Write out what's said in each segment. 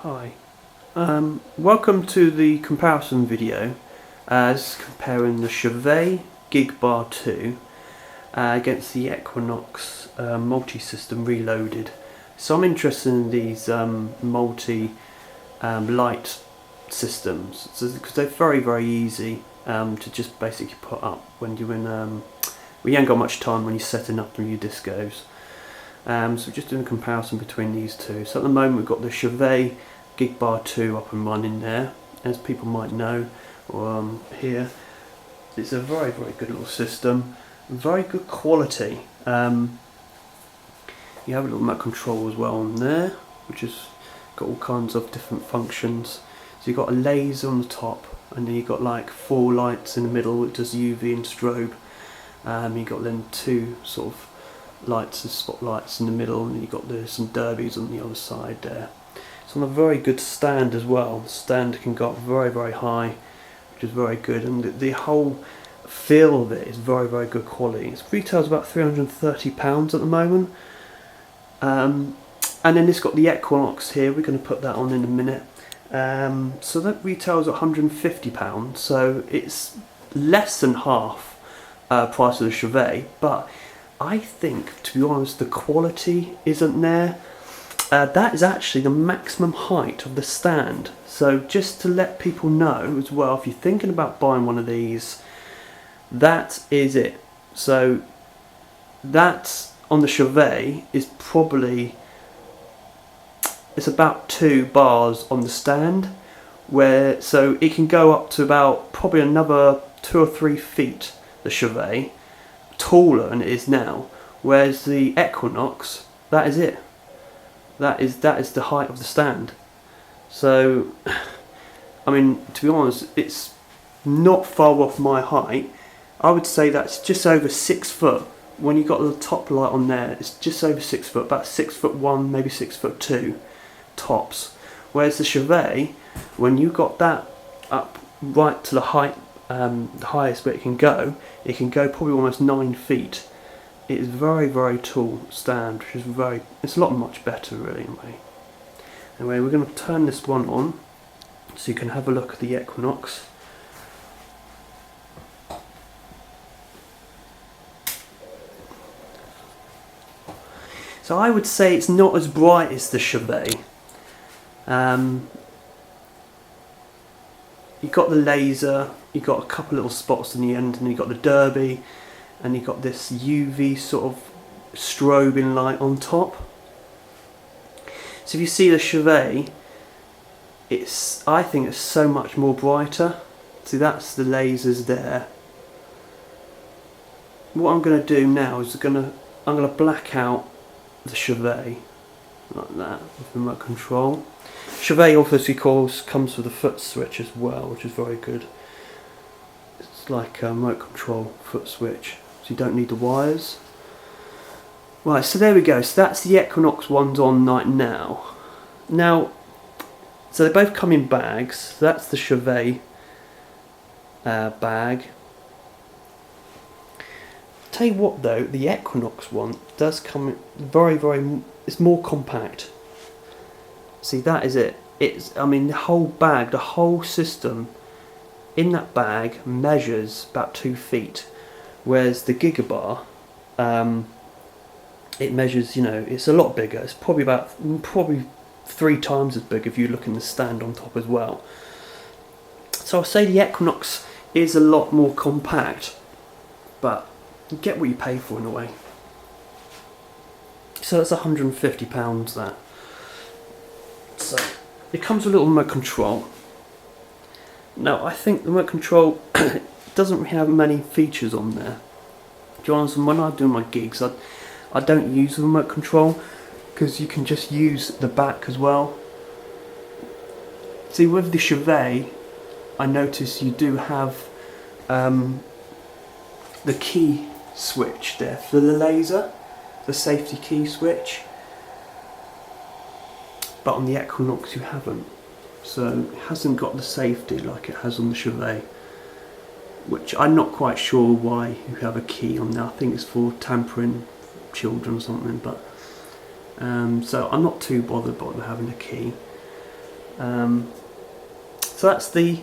Hi, welcome to the comparison video as comparing the Chauvet Gigbar 2 against the Equinox multi-system reloaded. So I'm interested in these multi-light systems because they're very easy to just basically put up when you're in when you ain't got much time when you're setting up your discos. So just doing a comparison between these two. So at the moment we've got the Chauvet Gigbar 2 up and running there, as people might know, or here. It's a very good little system, very good quality. You have a little remote control as well on there, which has got all kinds of different functions. So you've got a laser on the top, and then you've got like 4 lights in the middle which does UV and strobe. You've got then 2 sort of lights and spotlights in the middle, and you've got some derbies on the other side there. It's on a very good stand as well. The stand can go up very high, which is very good, and the whole feel of it is very good quality. It retails about £330 at the moment, and then it's got the Equinox here. We're going to put that on in a minute. So that retails at £150, so it's less than half price of the Chauvet, but I think, to be honest, the quality isn't there. That is actually the maximum height of the stand. So just to let people know as well, if you're thinking about buying one of these, that is it. So that on the Chauvet is probably, it's about 2 bars on the stand, where so it can go up to about probably another 2 or 3 feet, the Chauvet, taller than it is now, whereas the Equinox, that is it. That is the height of the stand. So, I mean, to be honest, it's not far off my height. I would say that's just over 6 foot. When you got the top light on there, it's just over 6 foot, about 6'1", maybe 6'2", tops. Whereas the Chauvet, when you got that up right to the height, the highest where it can go probably almost 9 feet. It is very tall stand, which is it's a lot much better really Anyway, we're going to turn this one on so you can have a look at the Equinox. So I would say it's not as bright as the Chauvet. You've got the laser, you've got a couple little spots in the end, and you've got the derby, and you've got this UV sort of strobing light on top. So if you see the Chauvet, I think it's so much more brighter. See, that's the lasers there. What I'm going to do now is I'm going to black out the Chauvet like that with the remote control. Chauvet obviously comes with a foot switch as well, which is very good. It's like a remote control foot switch, so you don't need the wires. Right, so there we go. So that's the Equinox ones on right now. So they both come in bags. So that's the Chauvet bag. Tell you what though, the Equinox one does come very. It's more compact. See, that is it. I mean, the whole bag, the whole system in that bag measures about 2 feet, whereas the Gigbar, it measures, it's a lot bigger. It's probably 3 times as big if you look in the stand on top as well. So I'll say the Equinox is a lot more compact, but you get what you pay for in a way. So that's £150 that. So it comes with a little remote control. Now I think the remote control doesn't really have many features on there. To be honest, when I do my gigs, I don't use the remote control because you can just use the back as well. See, with the Chauvet, I notice you do have the key switch there for the laser, the safety key switch. But on the Equinox you haven't, so it hasn't got the safety like it has on the Chauvet, which I'm not quite sure why you have a key on there. I think it's for tampering children or something, but so I'm not too bothered by having a key. So that's the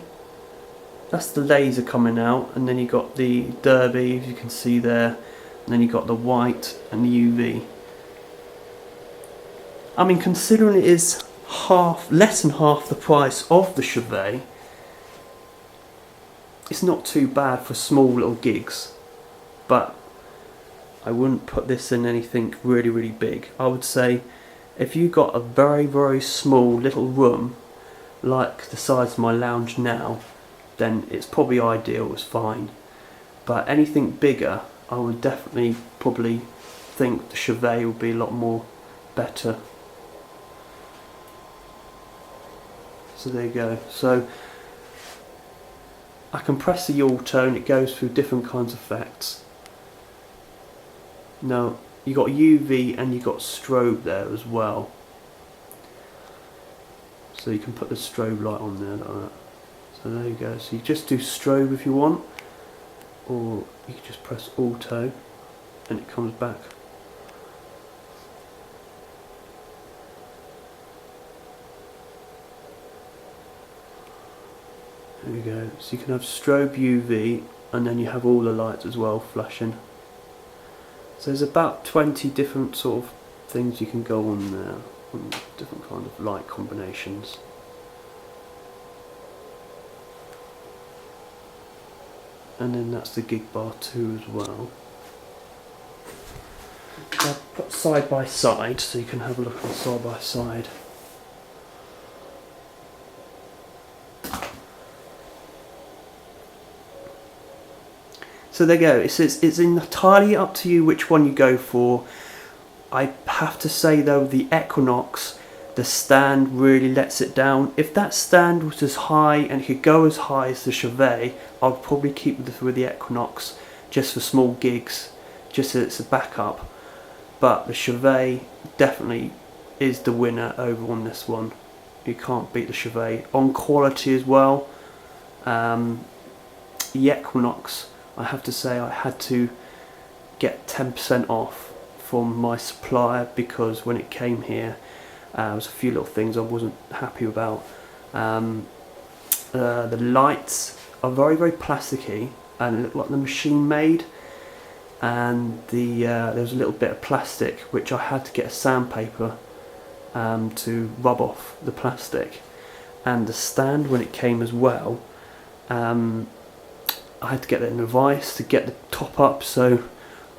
laser coming out, and then you got the derby, as you can see there, and then you got the white and the UV. I mean, considering it is less than half the price of the Chauvet, it's not too bad for small little gigs, but I wouldn't put this in anything really big. I would say if you got a very small little room like the size of my lounge now, then it's probably ideal, it's fine. But anything bigger, I would definitely probably think the Chauvet would be a lot more better. So there you go. So I can press the auto and it goes through different kinds of effects. Now you got UV and you got strobe there as well. So you can put the strobe light on there like that. So there you go. So you just do strobe if you want, or you can just press auto and it comes back. There we go. So you can have strobe, UV, and then you have all the lights as well flashing. So there's about 20 different sort of things you can go on there, different kind of light combinations. And then that's the Gigbar 2 as well. I'll put side by side so you can have a look on side by side. So there you go. It's entirely up to you which one you go for. I have to say though, the Equinox, the stand really lets it down. If that stand was as high and it could go as high as the Chauvet, I'd probably keep with the Equinox just for small gigs, just as it's a backup. But the Chauvet definitely is the winner over on this one. You can't beat the Chauvet. On quality as well, the Equinox, I have to say I had to get 10% off from my supplier because when it came here, there was a few little things I wasn't happy about. The lights are very plasticky and look like the machine made, and there was a little bit of plastic which I had to get a sandpaper to rub off the plastic. And the stand, when it came as well, I had to get it in a vise to get the top up, so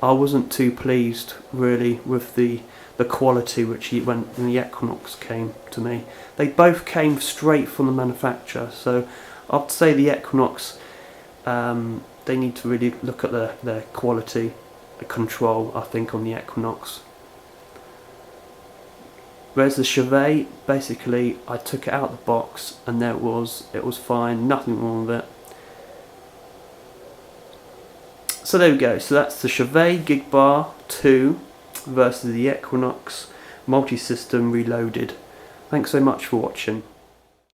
I wasn't too pleased really with the quality when the Equinox came to me. They both came straight from the manufacturer, so I'd say the Equinox, they need to really look at their quality control, I think, on the Equinox. Whereas the Chauvet, basically I took it out of the box and it was fine, nothing wrong with it. So there we go. So that's the Chauvet Gigbar 2 versus the Equinox multi-system reloaded. Thanks so much for watching.